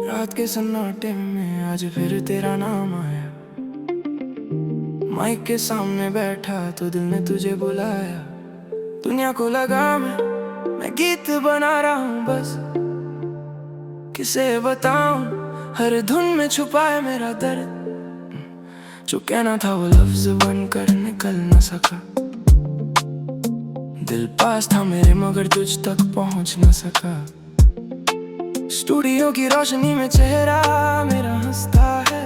रात के सन्नाटे में आज फिर तेरा नाम आया। माइक के सामने बैठा तो दिल ने तुझे बुलाया। दुनिया को लगा मैं गीत बना रहा हूँ, बस किसे बताऊं हर धुन में छुपा है मेरा दर्द। जो कहना था वो लफ्ज बनकर निकल न सका। दिल पास था मेरे मगर तुझ तक पहुंच न सका। स्टूडियो की रोशनी में चेहरा मेरा हंसता है।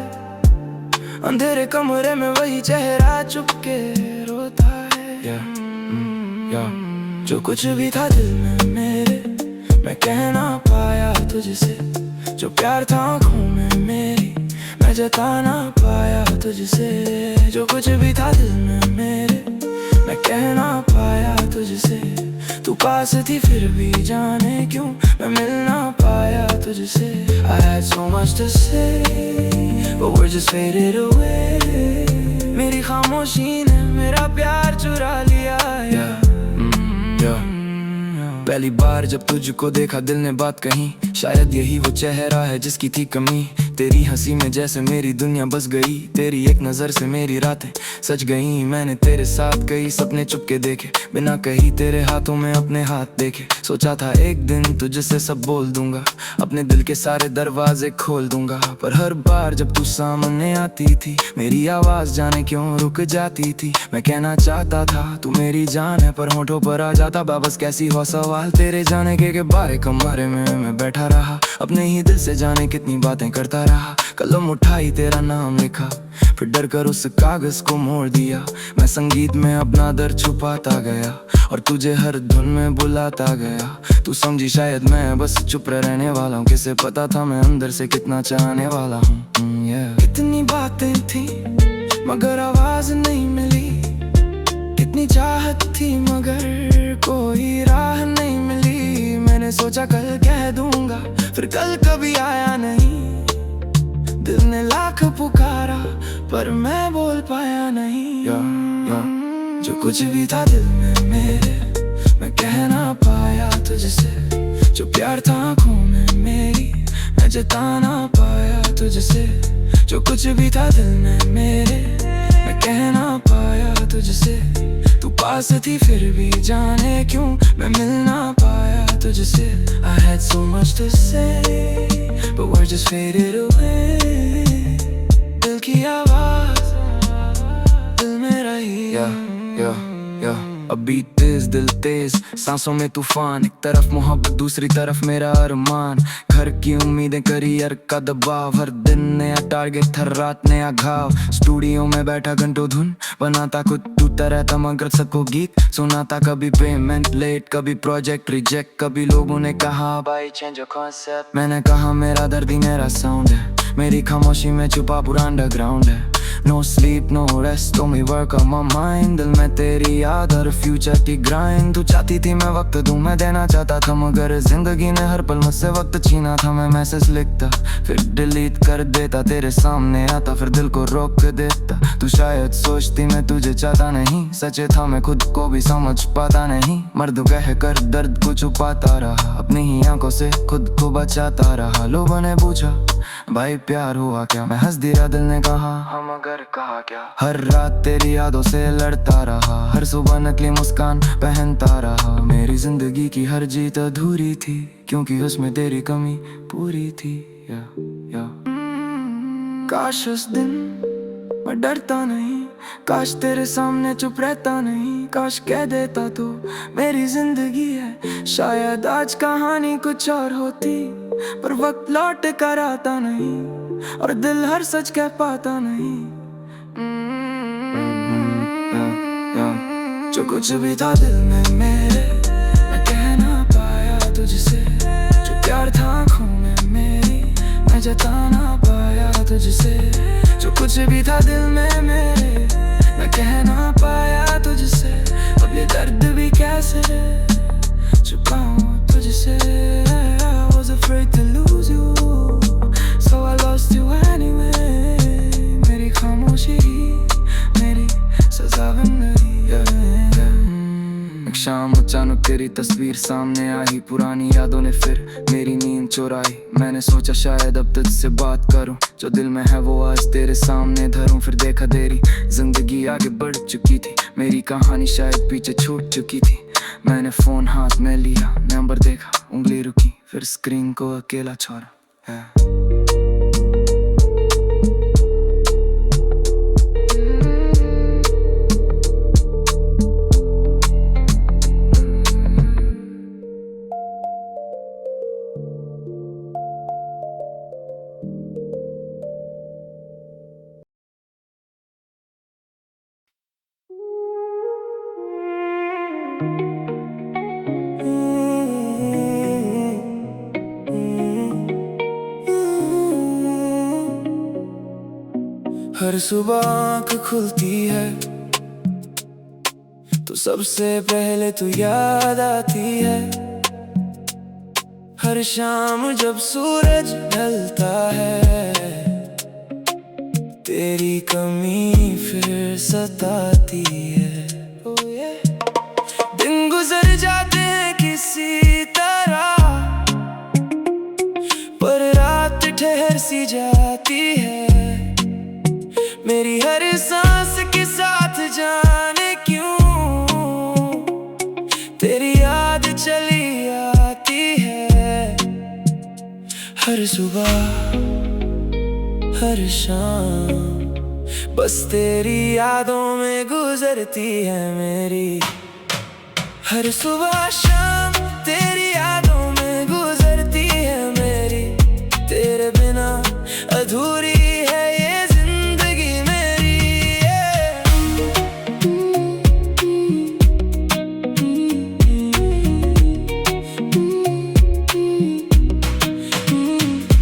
अंधेरे कमरे में वही चेहरा चुपके रोता है। जो कुछ भी था दिल में मेरे मैं कह ना पाया तुझसे। जो प्यार था आँखों में मेरी मैं जता ना पाया तुझसे। जो कुछ भी था दिल में मेरे मैं कह ना पाया तुझसे। तू पास थी फिर भी जाने क्यों मैं मिल ना पाया तुझसे। I had so much to say but words just faded away। मेरी खामोशी ने मेरा प्यार चुरा लिया। पहली बार जब तुझको देखा दिल ने बात कही। शायद यही वो चेहरा है जिसकी थी कमी। तेरी हंसी में जैसे मेरी दुनिया बस गई। तेरी एक नजर से मेरी रातें सज गई। मैंने तेरे साथ कई सपने चुपके देखे, बिना कही तेरे हाथों में अपने हाथ देखे। सोचा था एक दिन तुझसे सब बोल दूंगा, अपने दिल के सारे दरवाजे खोल दूंगा। पर हर बार जब तू सामने आती थी मेरी आवाज जाने क्यों रुक जाती थी। मैं कहना चाहता था तू मेरी जान है, पर होठों पर आ जाता वापस कैसी हो सवाल। तेरे जाने के बारे कमरे में मैं बैठा रहा, अपने ही दिल से जाने कितनी बातें करता रहा। कलम उठाई तेरा नाम लिखा, फिर डर कर उस कागज को मोड़ दिया। मैं संगीत में अपना दर्द छुपाता गया और तुझे हर धुन में बुलाता गया। तू समझी शायद मैं बस चुप रहने वाला हूँ, किसे पता था मैं अंदर से कितना चाहने वाला हूँ। कितनी बातें थी मगर आवाज नहीं मिली। कितनी चाहत थी मगर कोई राह नहीं मिली। मैंने सोचा कल कह दूंगा फिर कल कभी आया नहीं। दिल ने लाख पुकारा पर मैं बोल पाया नहीं। जो कुछ भी था दिल में मेरे मैं कह ना पाया तुझसे। जो प्यार था आँखों में मेरी मैं जता ना पाया तुझसे। जो कुछ भी था दिल में मेरे मैं कह ना पाया तुझसे। तू पास थी फिर भी जाने क्यों मैं मिल ना पाया तुझसे। I had so much to say but words just faded away। दिल की आवाज दिल में रही। अभी तेज दिल तेज सांसों में तूफान। एक तरफ मोहब्बत दूसरी तरफ मेरा अरमान। घर की उम्मीदें करियर का दबाव। हर दिन नया टारगेट हर रात नया घाव। स्टूडियो में बैठा घंटों धुन बनाता खुद टूटता रहता मगर सबको गीत सुनाता। कभी पेमेंट लेट कभी प्रोजेक्ट रिजेक्ट। कभी लोगों ने कहा भाई चेंज कॉन्सेप्ट। मैंने कहा मेरा दर्द ही मेरा साउंड है। मेरी खामोशी में छुपा पूरा अंडरग्राउंड है। No sleep, no rest, only work on my mind। दिल में तेरी याद और फ्यूचर की ग्राइंड। तू चाहती थी मैं वक्त दूं, मैं देना चाहता था मगर जिंदगी ने हर पल मुझसे वक्त छीना था। मैं मैसेज लिखता फिर डिलीट कर देता, तेरे सामने आता फिर दिल को रोक देता। तू शायद सोचती मैं तुझे चाहता नहीं, सच था मैं खुद को भी समझ पाता नहीं। मर्द कह कर दर्द को छुपाता रहा, अपनी ही आंखों से खुद को बचाता रहा। लोगों ने पूछा भाई प्यार हुआ क्या, मैं हंस दिया दिल ने कहा हम अगर कहा क्या। हर रात तेरी यादों से लड़ता रहा, हर सुबह नकली मुस्कान पहनता रहा। मेरी जिंदगी की हर जीत अधूरी थी क्योंकि उसमें तेरी कमी पूरी थी। काश उस दिन मैं डरता नहीं, काश तेरे सामने चुप रहता नहीं। काश कह देता तो मेरी जिंदगी है, शायद आज कहानी कुछ और होती। पर वक्त लौट कर आता नहीं और दिल हर सच कह पाता नहीं। जो कुछ भी था दिल में मेरे मैं कह ना पाया तुझसे। जो प्यार था आँखों में मेरी मैं जता ना पाया तुझसे। जो कुछ भी था दिल में मेरे मैं कह ना पाया तुझसे। अब ये दर्द भी कैसे छुपाऊं तुझसे। I was afraid to lose you so I lost you anyway। मेरी खामोशी मेरी सजा बन गई। एक शाम अचानक तेरी तस्वीर सामने आई, पुरानी यादों ने फिर मेरी नींद चुराई। मैंने सोचा शायद अब तुझसे बात करूं, जो दिल में है वो आज तेरे सामने धरूं। फिर देखा तेरी जिंदगी आगे बढ़ चुकी थी, मेरी कहानी शायद पीछे छूट चुकी थी। मैंने फोन हाथ में लिया, नंबर देखा, उंगली रुकी, फिर स्क्रीन को अकेला छोड़ा है। हर सुबह आँख खुलती है तो सबसे पहले तू याद आती है। हर शाम जब सूरज ढलता है तेरी कमी फिर सताती है। दिन गुजर जाते हैं किसी तरह, पर रात ठहर सी जाती है। मेरी हर सांस के साथ जाने क्यों तेरी याद चली आती है। हर सुबह हर शाम बस तेरी यादों में गुजरती है मेरी। हर सुबह शाम तेरी यादों में गुजरती है मेरी। तेरे बिना अधूरी है ये जिंदगी मेरी।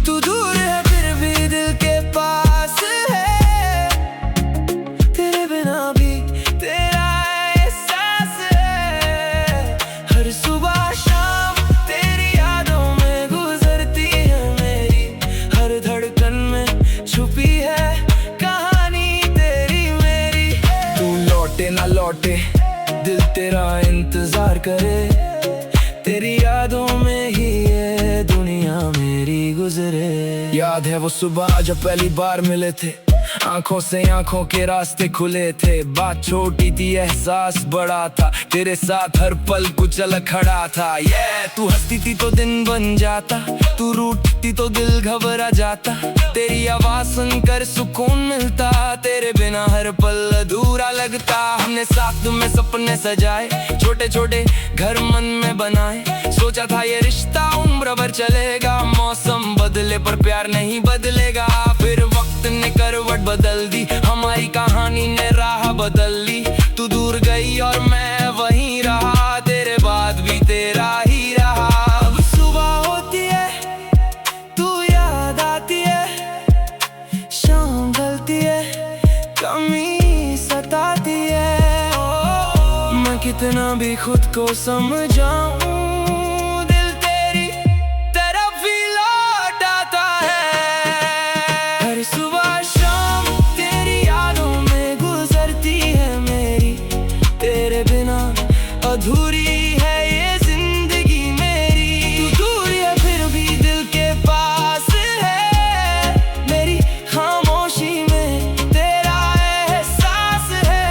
तू दूर है फिर भी दिल के पास है, तेरे बिना भी तेरा एहसास है। हर सुबह शाम तेरी यादों में गुजरती है मेरी। हर धड़कन में छुपी है कहानी तेरी मेरी। तू लौटे ना लौटे दिल तेरा इंतजार करे, तेरी यादों में ही ये दुनिया मेरी गुजरे। याद है वो सुबह जब पहली बार मिले थे, आंखों से आंखों के रास्ते खुले थे। बात छोटी थी एहसास बड़ा था, तेरे साथ हर पल कुछ अलग खड़ा था। तू हंसती थी तो दिन बन जाता, तू रूठती तो दिल घबरा जाता। तेरी आवाज सुनकर सुकून मिलता, तेरे बिना हर पल अधूरा लगता। हमने साथ में सपने सजाए, छोटे छोटे घर मन में बनाए। सोचा था ये रिश्ता उम्र भर चलेगा, मौसम बदले पर प्यार नहीं बदलेगा। फिर वक्त ने करवट बदल दी, हमारी कहानी ने राह बदल ली। तू दूर गई और मैं वहीं रहा, तेरे बाद भी तेरा ही रहा। अब सुबह होती है तू याद आती है, शाम ढलती है कमी सताती है। मैं कितना भी खुद को समझाऊं दिल तेरी तरफ ही लौट आता है। हर सुबह शाम तेरी यादों में गुजरती है मेरी। तेरे बिना अधूरी है ये जिंदगी मेरी। तू दूर है फिर भी दिल के पास है, मेरी खामोशी में तेरा एहसास है।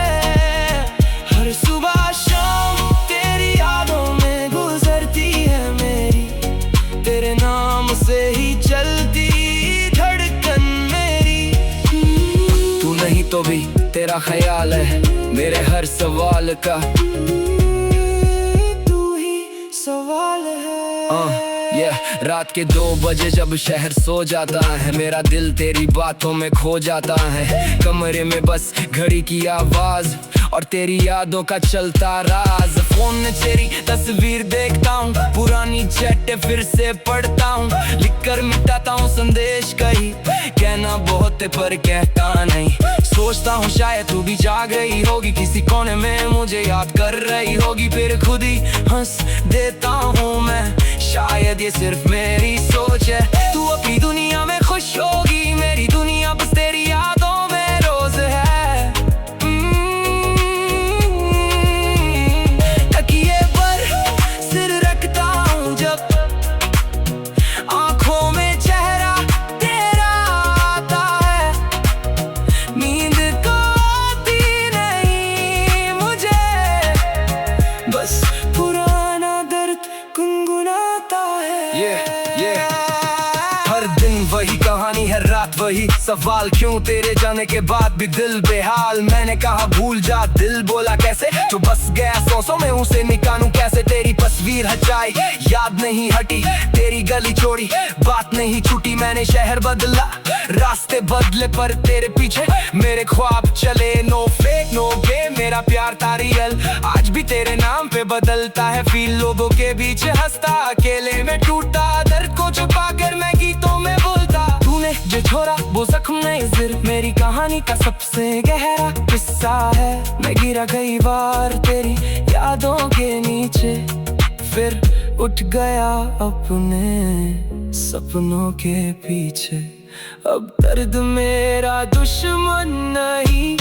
हर सुबह शाम तेरी यादों में गुजरती है मेरी। तेरे नाम से ही चलती धड़कन मेरी। तू नहीं तो भी तेरा ख्याल है मेरे हर सवाल का, तू ही सवाल है। रात के 2 बजे जब शहर सो जाता है, मेरा दिल तेरी बातों में खो जाता है। कमरे में बस घड़ी की आवाज और तेरी यादों का चलता राज। फोन में तेरी तस्वीर देखता हूँ, पुरानी चैटें फिर से पढ़ता हूँ। लिखकर मिटाता हूँ संदेश कहीं, कहना बहुत है पर कहता नहीं। सोचता हूँ शायद तू भी जा गई होगी, किसी कोने में मुझे याद कर रही होगी। फिर खुद ही हंस देता हूँ मैं, शायद ये सिर्फ मेरी सोच है। तू अपनी दुनिया में खुश होगी, मेरी दुनिया बस तेरी यादों में रोज है। तकिए पर वही सवाल, क्यों तेरे जाने के बाद भी दिल बेहाल। मैंने कहा भूल जा, दिल बोला कैसे, जो बस गया सौ में उसे निकालूं कैसे। तेरी तस्वीर हटाई, याद नहीं हटी, तेरी गली छोड़ी, बात नहीं छूटी। मैंने शहर बदला, रास्ते बदले, पर तेरे पीछे मेरे ख्वाब चले। नो फेक नो गेम, मेरा प्यार था रियल। आज भी तेरे नाम पे बदलता है फील, लोगों के बीच हंसता, अकेले में टूटा। दर्द को छुपा कर मैं गीतों में बोलता। तूने जो छोड़ा वो जख्म नहीं, सिर्फ मेरी कहानी का सबसे गहरा किस्सा है। मैं गिरा कई बार तेरी यादों के नीचे, फिर उठ गया अपने सपनों के पीछे। अब दर्द मेरा दुश्मन नहीं।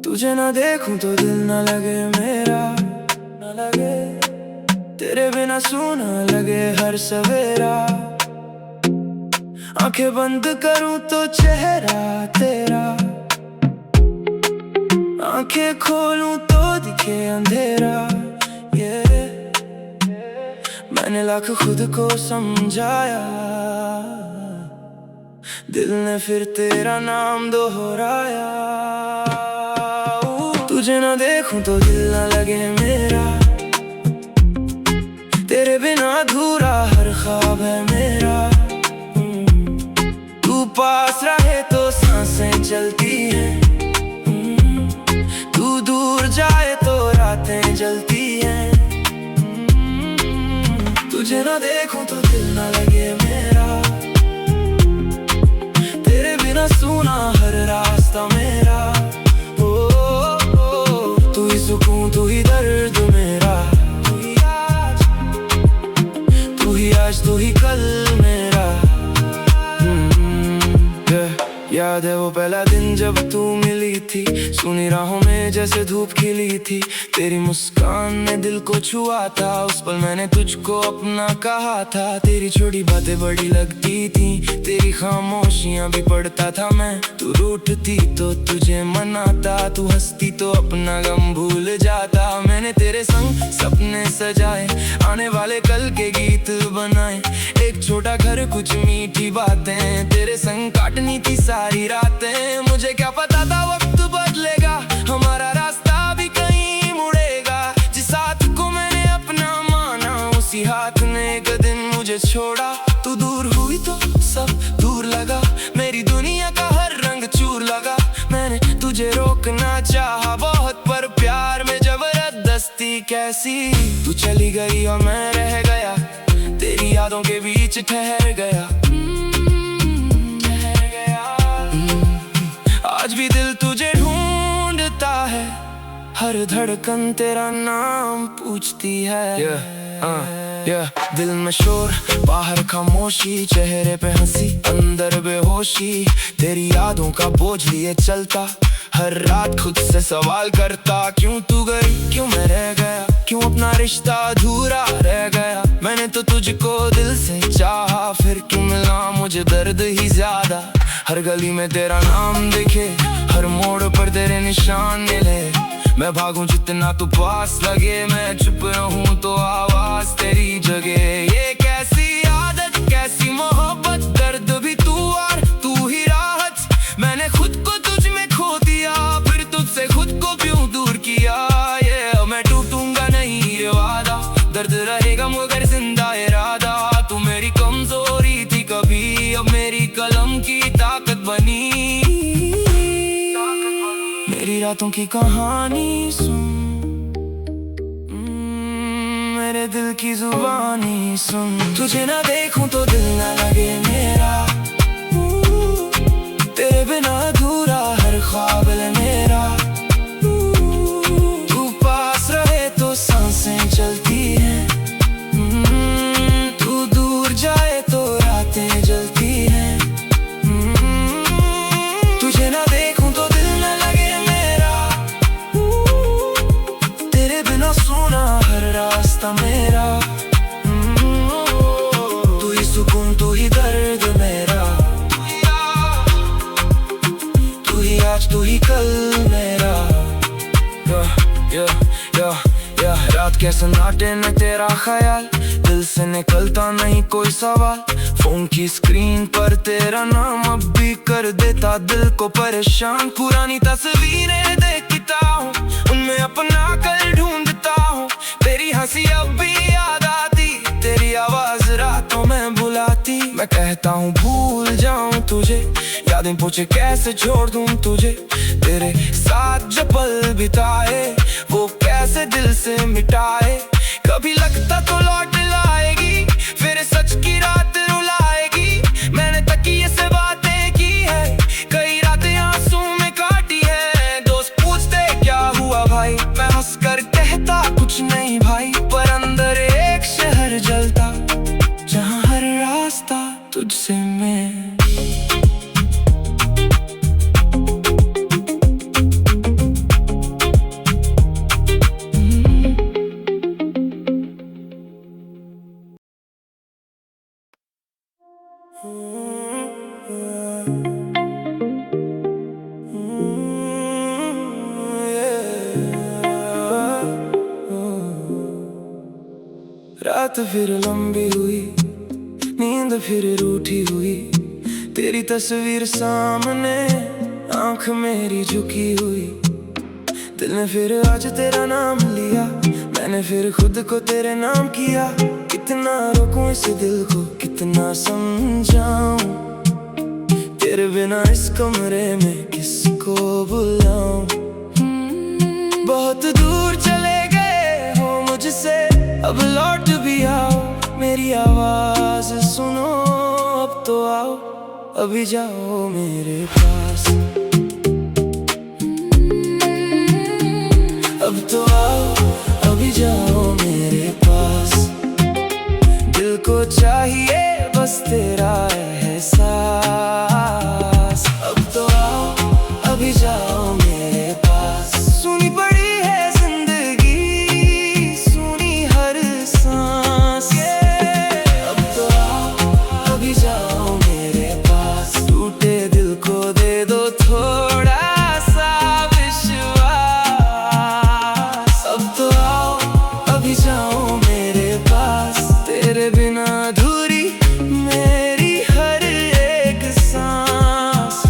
तुझे ना देखूं तो दिल ना लगे मेरा, ना लगे तेरे बिना सूना लगे हर सवेरा। आंखें बंद करूं तो चेहरा तेरा, आंखें खोलूं तो दिखे अंधेरा। मैंने लाख खुद को समझाया, दिल ने फिर तेरा नाम दोहराया। तुझे ना देखूं तो दिल ना लगे मेरा, तेरे बिना अधूरा हर ख्वाब है मेरा। तू पास रहे तो सांसें चलती हैं, तू दूर जाए तो रातें जलती हैं। तुझे ना देखूं तो दिल ना लगे मेरा, तेरे बिना सूना हर रास्ता मेरा। तू ही सुकून, तू ही दर्द मेरा, तू ही आज, तू ही कल मेरा। याद है वो पहला दिन जब तू मिली थी, सुनी राहों में जैसे धूप खिली थी। तेरी मुस्कान ने दिल को छुआ था, उस पल मैंने तुझको अपना कहा था। तेरी छोटी बातें बड़ी लगती थी, तेरी खामोशियां भी पढ़ता था मैं। तू रूठती तो तुझे मनाता, तू हंसती तो अपना गम भूल जाता। मैंने तेरे संग सपने सजाए, आने वाले कल के गीत बनाए। एक छोटा घर, कुछ मीठी बातें, तेरे संग काटनी थी सारी रातें। मुझे क्या पता था वक्त बदलेगा, हमारा रास्ता भी कहीं मुड़ेगा। जिस हाथ को मैंने अपना माना, उसी हाथ ने एक दिन मुझे छोड़ा। तू दूर हुई तो सब दूर लगा, मेरी दुनिया का हर रंग चूर लगा। मैंने तुझे रोकना चाहा बहुत, पर प्यार में जबरदस्ती कैसी। तू चली गई और मैं रह गया, तेरी यादों के बीच ठहर गया। आज भी दिल तुझे ढूंढता है, हर धड़कन तेरा नाम पूछती है। दिल में शोर, बाहर खामोशी, चेहरे पे हंसी, अंदर बेहोशी। तेरी यादों का बोझ लिए चलता, हर रात खुद से सवाल करता। क्यों तू गई, क्यों मैं रह गया, क्यों अपना रिश्ता अधूरा रह गया। मैंने तो तुझको दिल से चाहा, फिर क्यों मिला मुझे दर्द ही ज्यादा। हर गली में तेरा नाम दिखे, हर मोड़ पर तेरे निशान मिले। मैं भागूं जितना तू पास लगे, मैं चुप रहूं तो आवाज तेरी जगे। ये कैसी आदत, कैसी मोहब्बत, दर्द भी तू और तू ही राहत। मैंने खुद को तुझ में खो दिया, फिर तुझसे खुद को क्यों दूर किया। ये मैं टूटूंगा नहीं ये वादा, दर्द रहेगा मगर जिंदा इरादा। तू मेरी कमजोरी थी कभी, अब मेरी कलम की ताकत बनी। मेरी रातों की कहानी सुन, मेरे दिल की जुबानी सुन। तुझे ना देखूं तो दिल ना लगे मेरा, तेरे बिना अधूरा हर ख्वाब है मेरा। तू पास रहे तो सांसें चलती हैं, तू दूर जाए तो रातें जलती हैं। के सन्नाटे में तेरा ख्याल, दिल से निकलता नहीं कोई सवाल। फोन की स्क्रीन पर तेरा नाम अब भी कर देता दिल को परेशान। पुरानी तस्वीरें देखता हूँ, उनमें अपना कल ढूंढता हूँ। तेरी हंसी अब भी याद आती, तेरी आवाज रातों में बुलाती। मैं कहता हूँ भूल जाऊं तुझे, यादें पूछे कैसे छोड़ दूं तुझे। तेरे साथ जो पल बिताए वो कैसे दिल से मिटाए। कभी लगता तो लौट लाएगी, फिर सच की रात रुलाएगी। मैंने तकिए से बातें की है, कई रातें आंसू में काटी है। दोस्त पूछते क्या हुआ भाई, मैं हंस कर कहता कुछ नहीं भाई। पर अंदर एक शहर जलता, जहाँ हर रास्ता तुझसे मैं। रात फिर लंबी हुई, नींद फिर रूठी हुई। तेरी तस्वीर सामने, आंख मेरी झुकी हुई। दिल ने फिर आज तेरा नाम लिया, मैंने फिर खुद को तेरे नाम किया। कितना रोकूं इस दिल को, कितना समझाऊं। तेरे बिना इस कमरे में किसको बुलाऊं। बहुत दूर चले गए हो मुझसे, अब लौट भी आओ। मेरी आवाज सुनो, अब तो आओ, अभी जाओ मेरे पास। अब तो आओ, अभी जाओ मेरे पास। दिल को चाहिए बस तेरा एहसास। अब तो आओ, अभी जाओ मेरे पास। सुनी पड़ी है जिंदगी, सुनी हर सांस। अब तो आओ, अभी जाओ मेरे पास। टूटे दिल को दे दो थोड़ा सा विश्वास। अब तो आओ, अभी जाओ मेरे पास। तेरे बिना अधूरी मेरी हर एक सांस।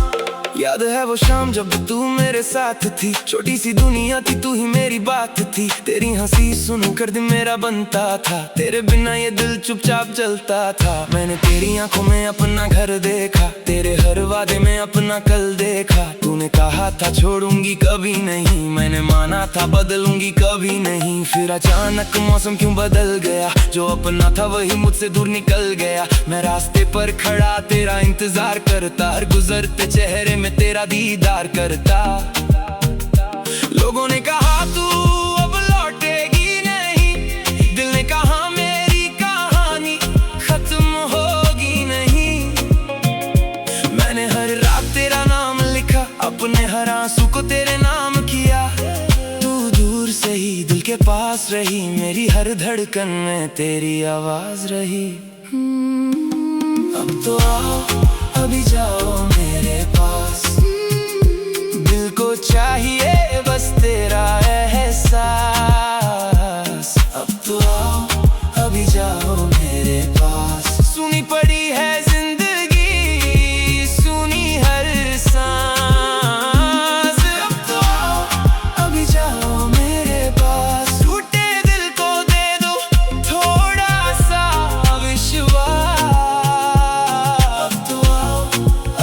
याद है वो शाम जब तू मेरे साथ थी, छोटी सी दुनिया थी, तू ही मेरी बात थी। तेरी हंसी सुन कर दिल मेरा बनता था, तेरे बिना ये दिल चुपचाप चलता था। मैंने तेरी आंखों में अपना घर देखा, तेरे हर वादे में अपना कल देखा। तूने कहा था छोड़ूंगी कभी नहीं, मैंने माना था बदलूंगी कभी नहीं। फिर अचानक मौसम क्यों बदल गया, जो अपना था वही मुझसे दूर निकल गया। मैं रास्ते पर खड़ा तेरा इंतजार करता, हर गुजरते चेहरे में तेरा दीदार करता। लोगों ने कहा तू अब लौटेगी नहीं, दिल ने कहा मेरी कहानी खत्म होगी नहीं। मैंने हर रात तेरा नाम लिखा, अपने हर आंसू को तेरे नाम किया। तू दूर से ही दिल के पास रही, मेरी हर धड़कन में तेरी आवाज रही। अब तो आओ, अभी जाओ मेरे पास। दिल को चाहिए बस तेरा एहसास। अब तो आओ, अभी जाओ मेरे पास। सुनी पड़ी है जिंदगी, सुनी हर सांस। अब तो आओ, अभी जाओ मेरे पास। टूटे दिल को दे दो थोड़ा सा विश्वास। अब तो आओ,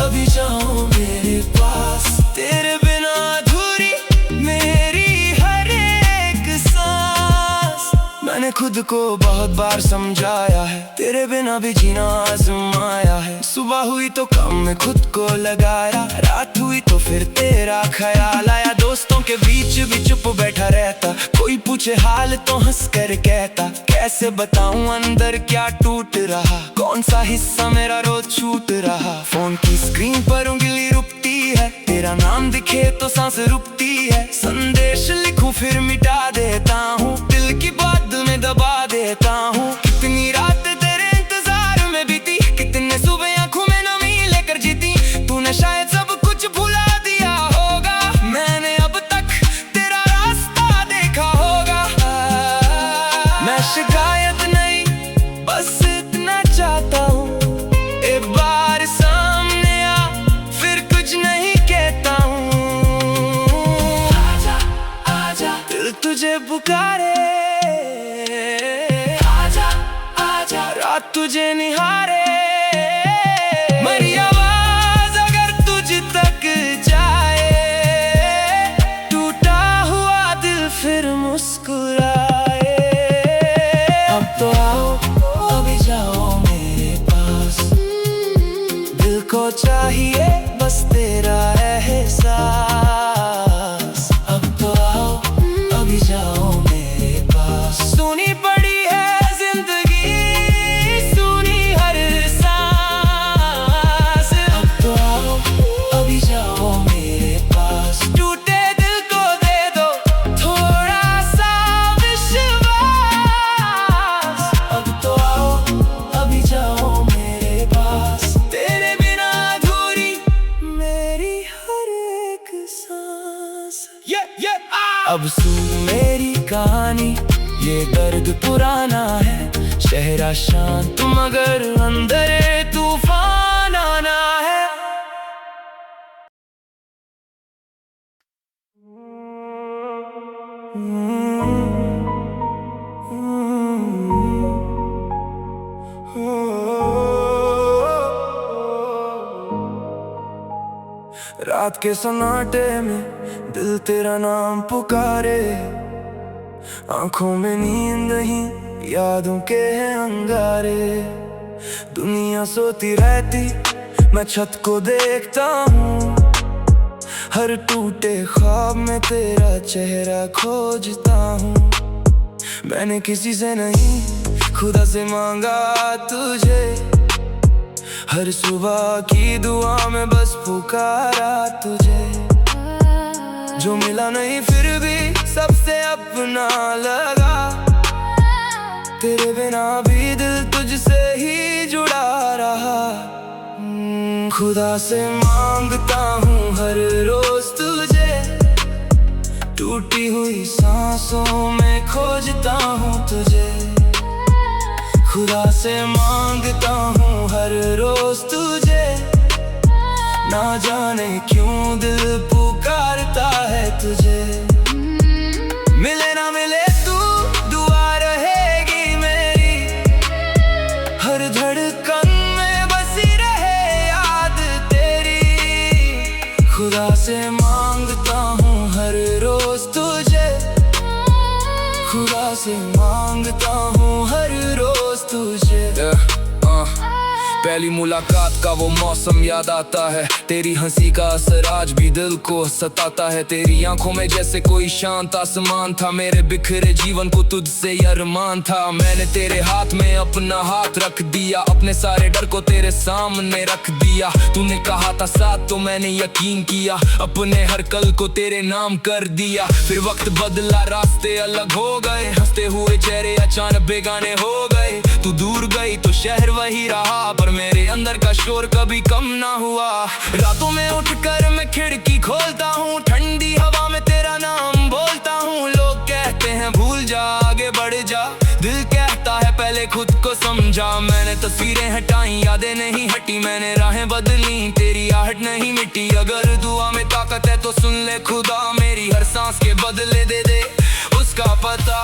अभी जाओ मेरे पास। तेरे बिना अधूरी मेरी हर एक सांस। मैंने खुद को बहुत बार समझाया है, तेरे बिना भी जीना आजमाया है। सुबह हुई तो काम में खुद को लगाया, रात हुई तो फिर तेरा ख्याल आया। दोस्तों के बीच भी चुप बैठा रहता, कोई पूछे हाल तो हंस कर कहता। कैसे बताऊं अंदर क्या टूट रहा, कौन सा हिस्सा मेरा रोज छूट रहा। फोन की स्क्रीन पर उंगली रुकती है, तेरा नाम दिखे तो सांस रुकती है। संदेश लिखूं फिर मिटा देता हूँ, दिल की बात में दबा देता हूँ। कितनी रात तेरे इंतजार में बीती, कितने सुबह आंखों में नमी लेकर जीती। तूने शायद सब कुछ भुला दिया होगा, मैंने अब तक तेरा रास्ता देखा होगा। तुझे निहारे। मेरी आवाज अगर तुझ तक जाए, टूटा हुआ दिल फिर मुस्कुराए। अब तो आओ, अभी जाओ मेरे पास, दिल को चाहिए बस तेरा एहसास। अब तो आओ, अभी जाओ मेरे पास। सुनी पड़ी है जिंदगी, सुनी हर सांस। अब तो आओ, अभी जाओ मेरे पास, टूटे दिल को दे दो थोड़ा सा विश्वास। अब तो आओ, अभी जाओ मेरे पास, तेरे बिना अधूरी मेरी हर एक सांस। अब सुन मेरी कहानी, ये दर्द पुराना है। शहरा शांत मगर अंदर तूफान आना है। रात के सन्नाटे में दिल तेरा नाम पुकारे, आंखों में नींद नहीं, यादों के हैं अंगारे। दुनिया सोती रहती, मैं छत को देखता हूँ, हर टूटे ख्वाब में तेरा चेहरा खोजता हूँ। मैंने किसी से नहीं, खुदा से मांगा तुझे, हर सुबह की दुआ में बस पुकारा तुझे। जो मिला नहीं फिर भी सबसे अपना लगा, तेरे बिना भी दिल तुझसे ही जुड़ा रहा। खुदा से मांगता हूँ हर रोज तुझे, टूटी हुई सांसों में खोजता हूँ तुझे। खुदा से मांगता हूँ हर रोज तुझे, ना जाने क्यों दिल पुकारता है तुझे। मिले ना मिले तू दुआ रहेगी मेरी, हर धड़कन में बसी रहे याद तेरी। खुदा से मांगता हूँ हर रोज तुझे, खुदा से मांगता हूँ हर रोज तुझे। पहली मुलाकात का वो मौसम याद आता है, तेरी हंसी का असर आज भी दिल को सताता है। तेरी आंखों में जैसे कोई शांत आसमान था, मेरे बिखरे जीवन को तुझसे अरमान था। मैंने तेरे हाथ में अपना हाथ रख दिया, अपने सारे डर को तेरे सामने रख दिया। तूने कहा था साथ तो मैंने यकीन किया, अपने हर कल को तेरे नाम कर दिया। फिर वक्त बदला, रास्ते अलग हो गए, हंसते हुए चेहरे अचानक बेगाने हो गए। तू दूर गई तो शहर वही रहा, पर मेरे अंदर का शोर कभी कम ना हुआ। रातों में उठकर मैं खिड़की खोलता हूँ, ठंडी हवा में तेरा नाम बोलता हूँ। लोग कहते हैं भूल जा, आगे बढ़ जा, दिल कहता है पहले खुद को समझा। मैंने तस्वीरें हटाई, यादें नहीं हटी, मैंने राहें बदली, तेरी आहट नहीं मिटी। अगर दुआ में ताकत है तो सुन ले खुदा, मेरी हर सांस के बदले दे दे उसका पता।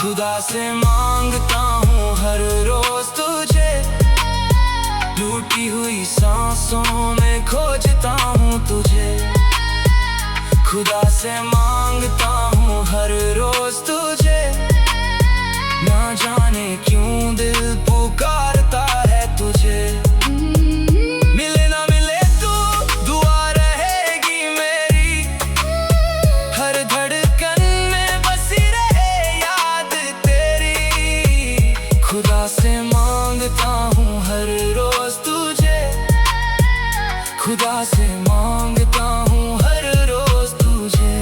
खुदा से मांगता हूँ हर रोज तुझे, टूटी हुई सांसों में खोजता हूँ तुझे। खुदा से मांगता हूँ हर रोज तुझे, ना जाने क्यों दिल पुकारता है तुझे। मिले ना मिले तू दुआ रहेगी मेरी, हर धड़कन में बसी रहे याद तेरी। खुदा से मांगता हूँ हर रोज तुझे, खुदा से मांगता हूँ हर रोज तुझे।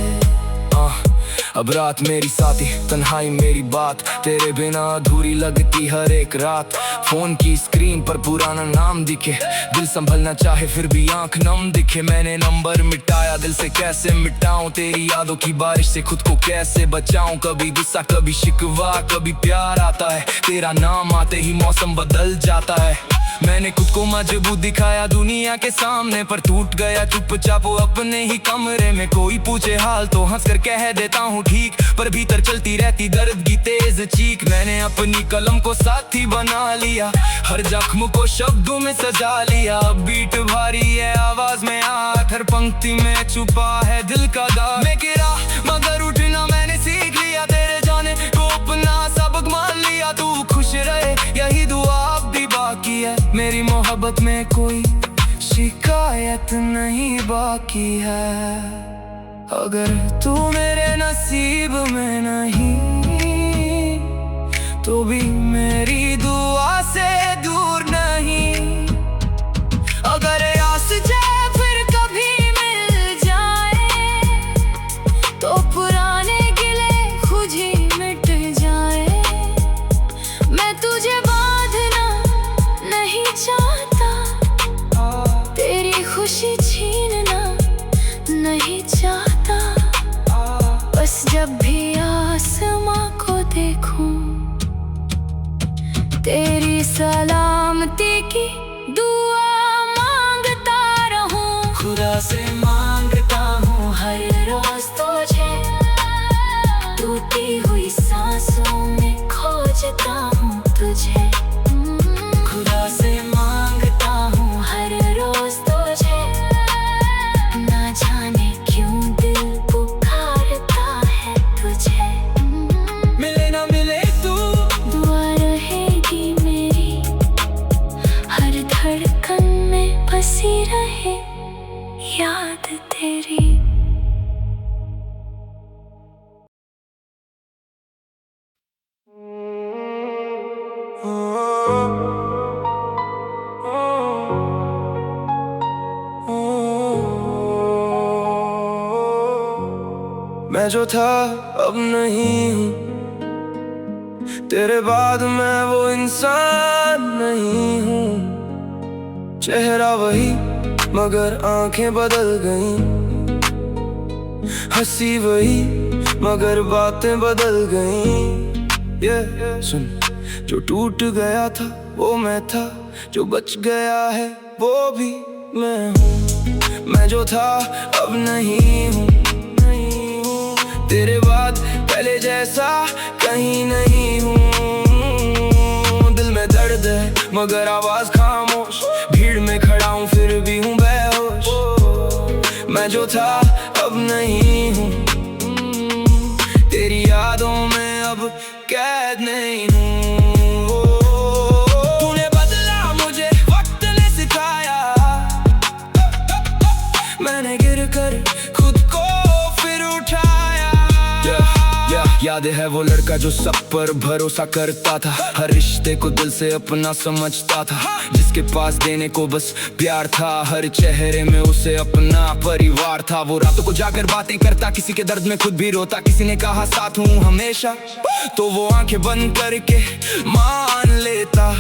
अब रात मेरी साथी, तन्हाई मेरी बात, तेरे बिना अधूरी लगती हर एक रात। फोन की स्क्रीन पर पुराना नाम दिखे, दिल संभलना चाहे फिर भी आंख नम दिखे। मैंने नंबर मिटाया, दिल से कैसे मिटाऊं, तेरी यादों की बारिश से खुद को कैसे बचाऊं। कभी गुस्सा कभी शिकवा कभी प्यार आता है, तेरा नाम आते ही मौसम बदल जाता है। मैंने खुद को मजबूत दिखाया दुनिया के सामने, पर टूट गया चुपचाप अपने ही कमरे में। कोई पूछे हाल तो हंसकर कह देता हूँ ठीक, पर भीतर चलती रहती दर्द की तेज चीख। मैंने अपनी कलम को साथी बना लिया, हर जख्म को शब्दों में सजा लिया। अब बीट भारी है आवाज में आठ, हर पंक्ति में छुपा है दिल का दर्द। मैं गिरा मगर उठना मैंने सीख लिया, तेरे जाने को अपना सबक मान लिया। तू खुश रहे यही दुआ अब भी बाकी है, मेरी मोहब्बत में कोई शिकायत नहीं बाकी है। अगर तू मेरे नसीब में नहीं तो भी मेरी दुआ से दूर नहीं। अगर आस जाए फिर कभी मिल जाए, तो पुराने गिले खुद ही मिट जाए। मैं तुझे बांधना नहीं चाहता, तेरी खुशी छीनना नहीं चाहता। बस जब भी आसमां को देखूं, तेरी सलामती की दुआ मांगता रहूं। खुदा से मांगता हूँ हर रोज तुझे, टूटी हुई सांसों में खोजता हूँ तुझे। खुदा से मांगता हूँ हर रोज तुझे, ना जाने क्यों दिल पुकारता है तुझे। मिले ना मिले तू, दुआ रहेगी मेरी, हर धड़कन में बसी रहे याद तेरी। मैं जो था अब नहीं हूँ, तेरे बाद मैं वो इंसान नहीं हूँ। चेहरा वही मगर आंखें बदल गईं, हंसी वही मगर बातें बदल गईं। सुन, जो टूट गया था वो मैं था, जो बच गया है वो भी मैं हूँ। मैं जो था अब नहीं हूँ, तेरे बाद पहले जैसा कहीं नहीं हूँ। दिल में दर्द है मगर आवाज खामोश, भीड़ में खड़ा हूँ फिर भी हूँ बेहोश। मैं जो था अब नहीं हूँ, तेरी यादों में अब कैद नहीं हूँ। तूने बदला मुझे वक्त ने सिखाया, मैंने गिर कर खुद को फिर उठाया। याद है वो लड़का जो सब पर भरोसा करता था, हर रिश्ते को दिल से अपना समझता था, जिसके पास देने को बस प्यार था। हर चेहरे में उसे अपना परिवार था। वो रातों को जाकर बातें करता, किसी के दर्द में खुद भी रोता। किसी ने कहा साथ हूँ हमेशा, तो वो आंखें बंद करके मान लेता।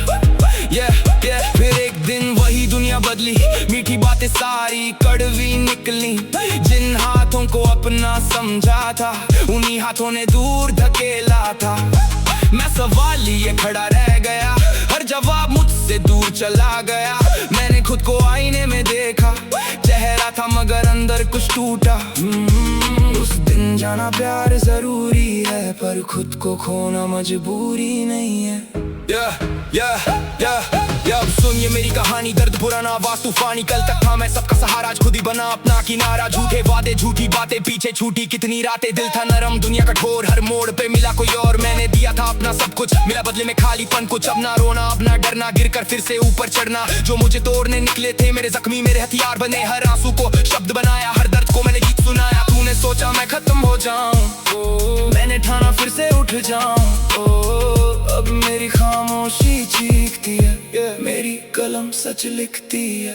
फिर एक दिन वही दुनिया बदली, मीठी बातें सारी कड़वी निकली। जिन हाथों को अपना समझा था, उन्हीं हाथों ने दूर धकेला था। मैं सवाल लिए खड़ा रह गया, हर जवाब मुझसे दूर चला गया। मैंने खुद को आईने में देखा, चेहरा था मगर अंदर कुछ टूटा। उस दिन जाना प्यार जरूरी है, पर खुद को खोना मजबूरी नहीं है। अब सुन ये मेरी कहानी, दर्द पुराना आवाज तूफानी। कल तक था मैं सबका सहारा, आज खुद ही बना अपना किनारा। झूठे वादे झूठी बातें पीछे छूटी कितनी रातें। दिल था नरम दुनिया कठोर, हर मोड़ पे मिला कोई और। मैंने दिया था अपना सब कुछ, मिला बदले में खालीपन कुछ। अब ना रोना अब ना डरना, गिर कर फिर से ऊपर चढ़ना। जो मुझे तोड़ने निकले थे मेरे जख्मी मेरे हथियार बने। हर आंसू को शब्द बनाया, हर दर्द को मैंने गीत सुनाया। तूने सोचा मैं खत्म हो जाऊं, मैंने ठाना फिर से उठ जाऊं। अब मेरी खामोशी चीखती है, मेरी कलम सच लिखती है।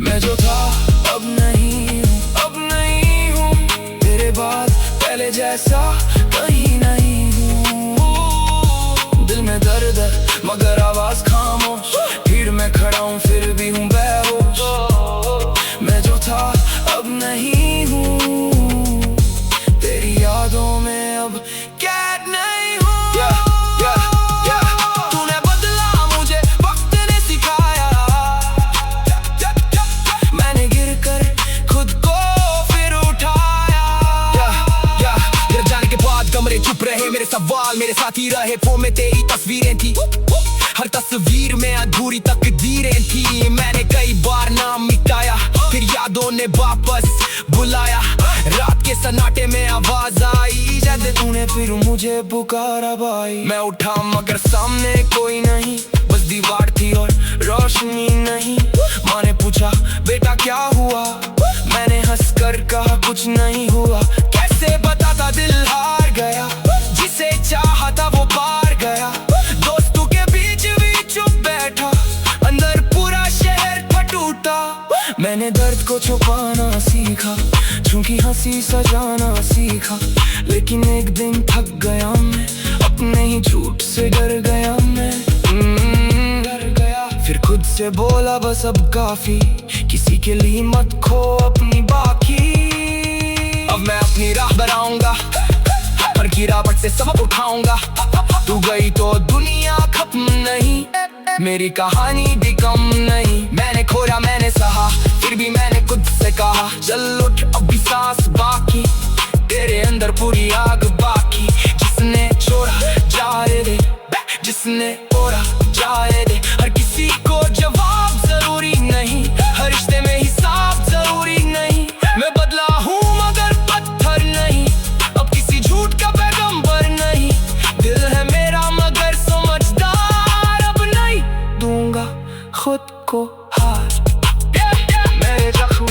मैं जो था अब नहीं हूँ, अब नहीं हूँ, तेरे बाद पहले जैसा कहीं नहीं हूँ। दिल में दर्द है मगर आवाज खामोश, भीड़ में खड़ा हूँ फिर भी हूँ बेहोश। मैं जो था अब नहीं हूँ, तेरी यादों में अब कैद नहीं हूँ। तूने बदला मुझे वक्त ने सिखाया, साथ ही रहे वो में तेरी तस्वीरें थी, हर तस्वीर में अधूरी तकदीरें थी। मैंने कई बार नाम मिटाया, फिर यादों ने वापस बुलाया। रात के सन्नाटे में आवाज आई, जब तूने फिर मुझे पुकारा भाई। मैं उठा मगर सामने कोई नहीं, बस दीवार थी और रोशनी नहीं। माँ ने पूछा बेटा क्या हुआ, मैंने हंसकर कहा कुछ नहीं हुआ। कैसे बताता दिल हार गया, जिसे चाहा था वो पार गया। दोस्तों के बीच भी चुप बैठा, अंदर पूरा शहर था टूटा। मैंने दर्द को छुपाना सीखा, क्योंकि हंसी सजाना सीखा। लेकिन एक दिन थक गया मैं, अपने ही झूठ से डर गया मैं। डर गया फिर खुद से बोला बस अब काफी, किसी के लिए मत खो अपनी बाकी। अब मैं अपनी राह बनाऊंगा, हर गिरावट से सबक उठाऊंगा। तू गई तो दुनिया खत्म नहीं, मेरी कहानी भी कम नहीं। मैंने खोया मैंने सहा, फिर भी मैंने खुद से कहा चल उठ अब भी सांस बाकी। तेरे अंदर पूरी आग बाकी, जिसने छोड़ा जाए दे, जिसने ओढ़ा जाए दे। हर किसी को जवाब जरूरी नहीं, हर रिश्ते में हिसाब जरूरी नहीं। मैं बदला हूँ मगर पत्थर नहीं, अब किसी झूठ का पैगंबर नहीं। दिल है मेरा मगर समझदार, अब नहीं दूंगा खुद को हार। मेरे जख्म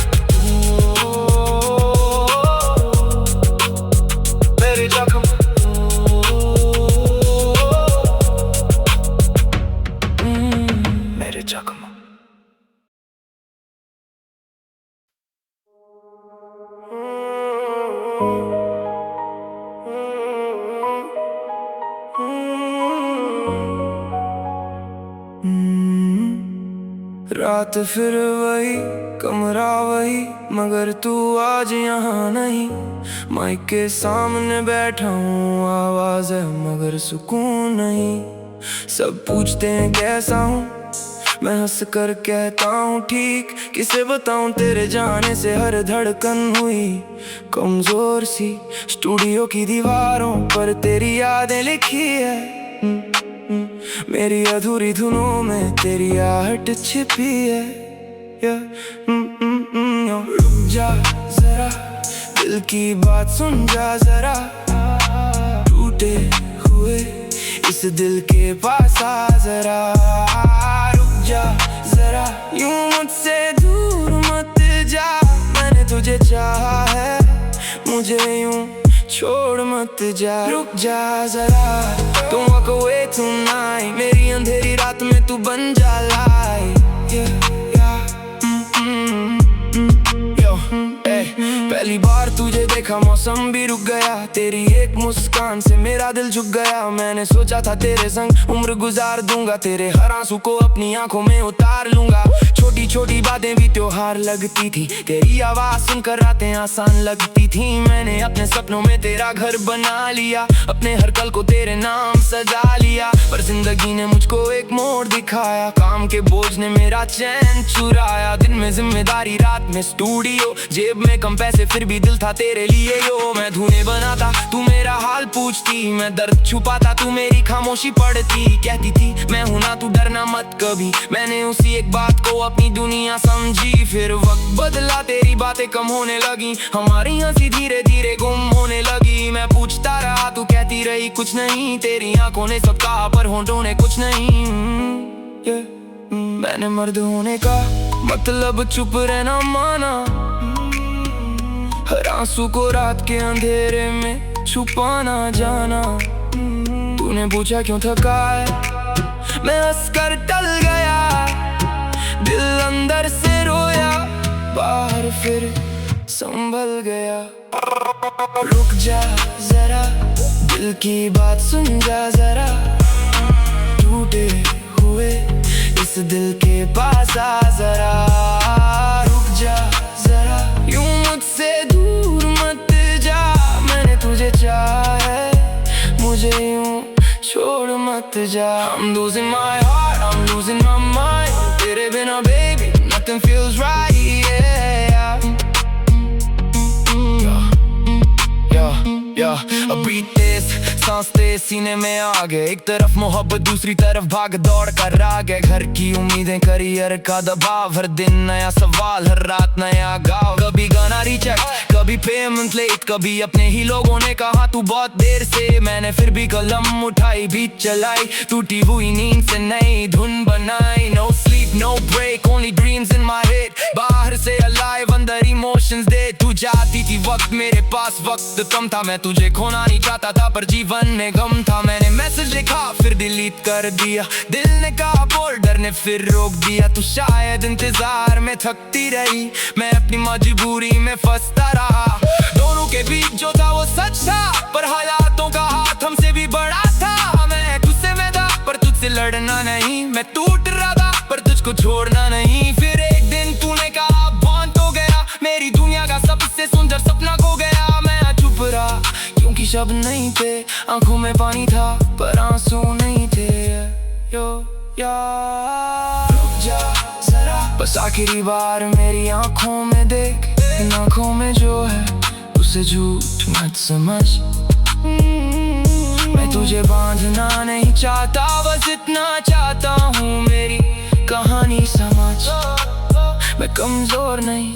मेरे जख्म मेरे जख्म। रात फिर वही, कमरा वही, मगर तू आज यहाँ नहीं। माइक के सामने बैठा हूँ, आवाज है मगर सुकून नहीं। सब पूछते हैं कैसा हूँ, मैं हंस कर कहता हूँ ठीक। किसे बताऊँ तेरे जाने से हर धड़कन हुई कमजोर सी। स्टूडियो की दीवारों पर तेरी यादें लिखी है, मेरी अधूरी धुनों में तेरी आहट छिपी है। रुक जा जरा, दिल की बात सुन जा जरा। टूटे हुए इस दिल के पास आ जरा। रुक जा जरा, यूं मुझसे दूर मत जा। मैंने तुझे चाहा है, मुझे यूं छोड़ मत जा। रुक जा जरा, don't walk away tonight। मेरी अंधेरी रात में तू बन जा light। पहली बार तुझे देखा मौसम भी रुक गया, तेरी एक मुस्कान से मेरा दिल झुक गया। मैंने सोचा था तेरे संग उम्र गुजार दूंगा, तेरे हर आंसू को अपनी आंखों में उतार लूंगा। छोटी छोटी बातें भी त्योहार लगती थी, तेरी आवाज सुनकर रातें आसान लगती थी। मैंने अपने सपनों में तेरा घर बना लिया, अपने हर कल को तेरे नाम सजा लिया। पर जिंदगी ने मुझको एक मोड़ दिखाया, काम के बोझ ने मेरा चैन चुराया। दिन में जिम्मेदारी, रात में स्टूडियो, जेब में कम पैसे फिर भी दिल था तेरे लिए यो। मैं धुनें बनाता तू मेरा हाल पूछती, मैं दर्द छुपाता तू मेरी खामोशी पढ़ती। कहती थी मैं हूं ना तू डरना मत कभी, मैंने उसी एक बात को अपनी दुनिया समझी। फिर वक्त बदला, तेरी बातें कम होने लगी, हमारी हंसी धीरे धीरे गुम होने लगी। मैं पूछता रहा तू कहती रही कुछ नहीं, तेरी आंखों ने सब कहा पर होंठों ने कुछ नहीं। मैंने मर्द होने का मतलब चुप रहना माना, हर आंसू को रात के अंधेरे में छुपाना जाना। तूने पूछा क्यों थका है, मैं हंसकर टल गया। दिल अंदर से रोया, बाहर फिर संभल गया। रुक जा जरा, दिल की बात सुन जा जरा। टूटे हुए इस दिल के पास आ जरा। रुक जा जरा, यूं मुझसे दूर मत जा। मैंने तुझे चाहा है, मुझे यूं छोड़ मत जा। I'm losing my heart, I'm losing my mind। तेरे बिना baby nothing feels right, yeah। Yeah, yeah, yeah। अब beat तेज, सांस तेज, सीने में आग है। एक तरफ मोहब्बत दूसरी तरफ भाग दौड़ का राग है। घर की उम्मीदें करियर का दबाव, हर दिन नया सवाल हर रात नया गाँव। कभी गाना रिजेक्ट कभी पेमेंट लेट, कभी अपने ही लोगों ने कहा तू बहुत देर से। मैंने फिर भी कलम उठाई बीट चलाई, टूटी हुई नींद से नई धुन बनाई। No sleep no break only dreams in my head, बाहर से अलाइव अंदर इमोशंस दे। तू जाती थी वक्त मेरे पास वक्त कम था, मैं तुझे खोना नहीं चाहता था पर जीवन में गम था। मैंने मैसेज लिखा फिर डिलीट कर दिया, दिल ने कहा बोल डर ने फिर रोक दिया। तू शायद इंतजार में थकती रही, मैं अपनी मजबूरी में फंसता रहा। दोनों के बीच जो था वो सच था, पर हालातों का हाथ हमसे भी बड़ा था। मैं तुझसे में था पर तुझसे लड़ना नहीं, मैं टूट रहा था पर तुझको छोड़ना नहीं। फिर एक दिन तूने कहा बॉन्ड हो गया, मेरी दुनिया का सबसे सुंदर सपना खो गया। मैं चुप रहा क्योंकि शब्द नहीं थे, आंखों में पानी था पर आंसू नहीं थे। यो यार रुक जा जरा, बस आखिरी बार मेरी आंखों में देख। इन आंखों में जो है उसे झूठ मत समझ। मैं तुझे बांधना नहीं चाहता, बस इतना चाहता हूँ मेरी कहानी समझ। मैं कमजोर नहीं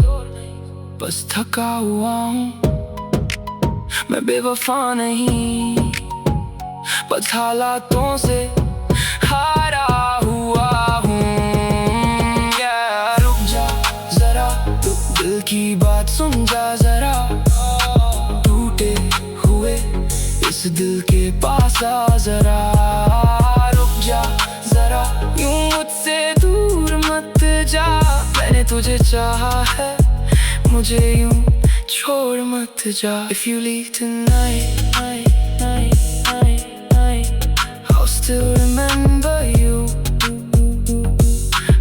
बस थका हुआ हूँ, मैं बेवफा नहीं बस हालातों से हारा हुआ हूँ। रुक जा जरा, तू दिल की बात सुन जा जरा। टूटे हुए इस दिल के पास आ जरा। रुक जा जरा, यूं मुझसे दूर मत जा। मैंने तुझे चाहा है, मुझे यूं छोड़ मत जा। If you leave tonight, I'll still remember you।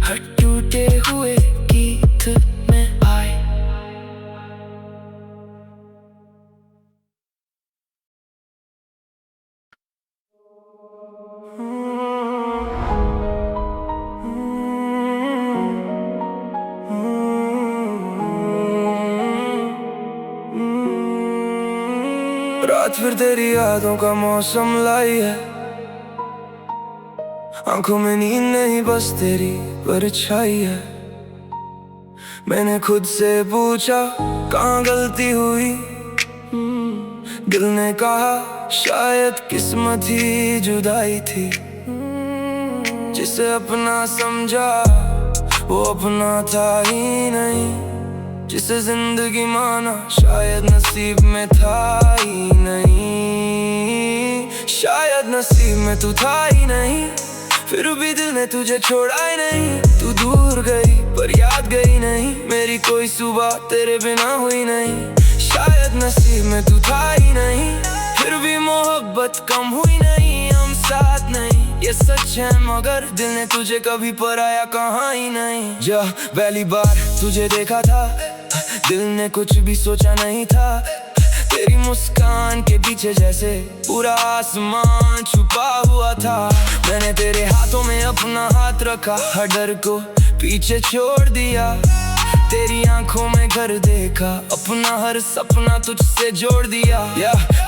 हर टूटे हुए गीत में आए। रात फिर तेरी यादों का मौसम लाई है, आंखों में नींद नहीं बस तेरी परछाई है। मैंने खुद से पूछा कहाँ गलती हुई, दिल ने कहा शायद किस्मत ही जुदाई थी। जिसे अपना समझा वो अपना था ही नहीं, जिसे जिंदगी माना शायद नसीब में था ही नहीं। शायद नसीब में तू था ही नहीं, फिर भी दिल ने तुझे छोड़ा ही नहीं। तू दूर गई पर याद गई नहीं, मेरी कोई सुबह तेरे बिना हुई नहीं। शायद नसीब में तू था ही नहीं, फिर भी मोहब्बत कम हुई नहीं। हम साथ नहीं ये सच है, मगर दिल ने तुझे कभी पराया कहा ही नहीं। जब पहली बार तुझे देखा था दिल ने कुछ भी सोचा नहीं था। तेरी मुस्कान के पीछे जैसे पूरा आसमान छुपा हुआ था। मैंने तेरे हाथों में अपना हाथ रखा, हर डर को पीछे छोड़ दिया। तेरी आंखों में घर देखा, अपना हर सपना तुझसे जोड़ दिया।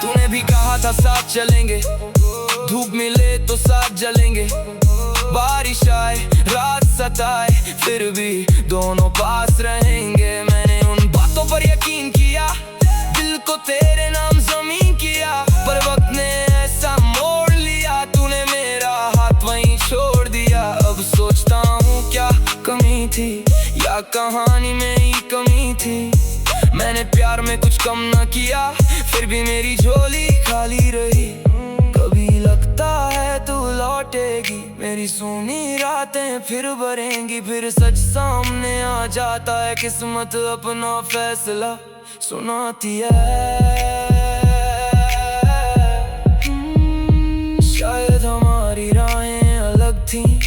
तूने भी कहा था साथ चलेंगे, धूप मिले तो साथ जलेंगे। बारिश आए रात सताए फिर भी दोनों पास रहेंगे। मैंने उन बातों पर यकीन किया, दिल को तेरे नाम ज़मीन किया। पर वक्त ने ऐसा मोड़ लिया, तूने मेरा हाथ वहीं छोड़ दिया। अब सोचता हूँ क्या कमी थी, या कहानी में ही कमी थी। मैंने प्यार में कुछ कम न किया, फिर भी मेरी झोली खाली रही। कभी लगता है तू लौटेगी, मेरी सुनी रातें फिर भरेंगी। फिर सच सामने आ जाता है, किस्मत अपना फैसला सुनाती है। शायद हमारी राहें अलग थी,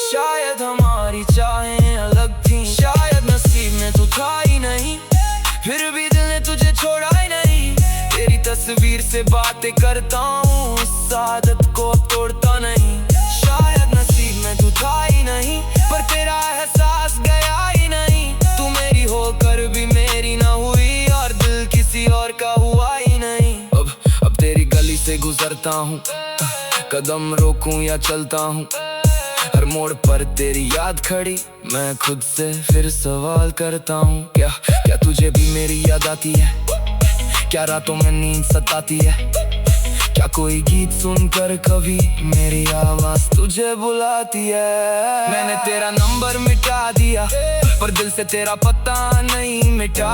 शायद हमारी चाहें अलग थी। शायद नसीब में तू था ही नहीं, फिर भी दिल ने तुझे छोड़ा ही नहीं। तेरी तस्वीर से बातें करता हूँ, उस आदत को तोड़ता नहीं। शायद नसीब में तू था ही नहीं, पर तेरा एहसास गया ही नहीं। तू मेरी होकर भी मेरी ना हुई, और दिल किसी और का हुआ ही नहीं। अब करता हूँ, कदम रोकूं या चलता हूँ, हर मोड़ पर तेरी याद खड़ी। मैं खुद से फिर सवाल करता हूँ, क्या तुझे भी मेरी याद आती है? क्या रातों में नींद सताती है? क्या कोई गीत सुनकर कभी मेरी आवाज तुझे बुलाती है? मैंने तेरा नंबर मिटा दिया पर दिल से तेरा पता नहीं मिटा।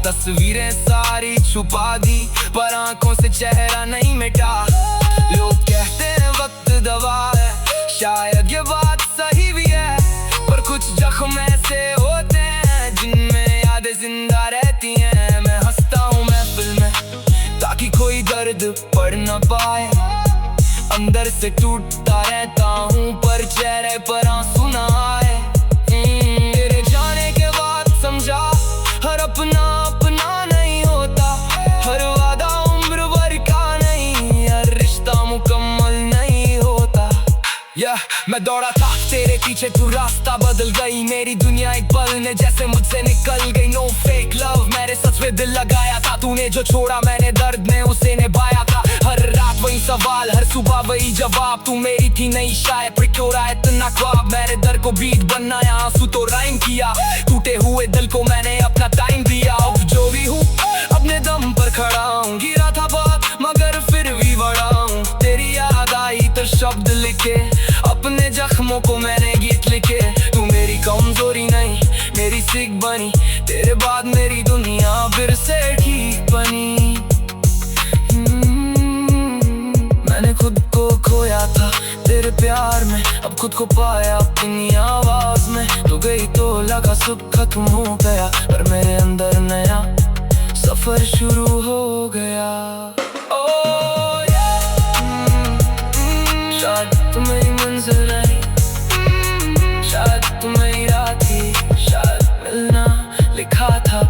तस्वीरें सारी छुपा दी पर आंखों से चेहरा नहीं मिटा। लोग कहते हैं वक्त दवा है, शायद ये बात सही भी है, पर कुछ जख्म ऐसे होते हैं जिनमें यादें जिंदा रहती हैं। मैं हंसता हूँ महफिल में ताकि कोई दर्द पढ़ न पाए, अंदर से टूटता रहता हूँ पर चेहरे पर आंसू न आए। तेरे जाने के बाद समझा हर अपना अपना नहीं होता, हर वादा उम्र भर का नहीं, हर रिश्ता मुकम्मल नहीं होता। मैं दौड़ा था तेरे पीछे, तू रास्ता बदल गई, मेरी दुनिया एक पल ने जैसे मुझसे निकल गई। नो फेक लव, मैंने सच में दिल लगाया था, तूने जो छोड़ा मैंने दर्द में उसे निभाया था। हर रात वही सवाल, हर सुबह वही जवाब, तू मेरी थी नहीं शायद, पर क्यों रहा इतना ख्वाब? मैंने दर्द को बीट बनाया, आंसू तो राइम किया, टूटे हुए दिल को मैंने अपना टाइम दिया। अब जो भी हूँ अपने दम पर खड़ा हूँ, गिरा था बहुत मगर फिर भी बड़ा हूँ। तेरी याद आई तो शब्द लिखे, अपने जख्मों को मैंने गीत लिखे। तू मेरी कमजोरी नहीं मेरी सीख बनी, तेरे बाद मेरी दुनिया फिर से ठीक बनी। मैंने खुद को खोया था तेरे प्यार में, अब खुद को पाया अपनी आवाज में। तू गई तो लगा सब खत्म हो गया, पर मेरे अंदर नया सफर शुरू हो गया। शायद तू मेरी मंजिल नहीं, शायद तू मेरी रात थी, शायद मिलना लिखा था।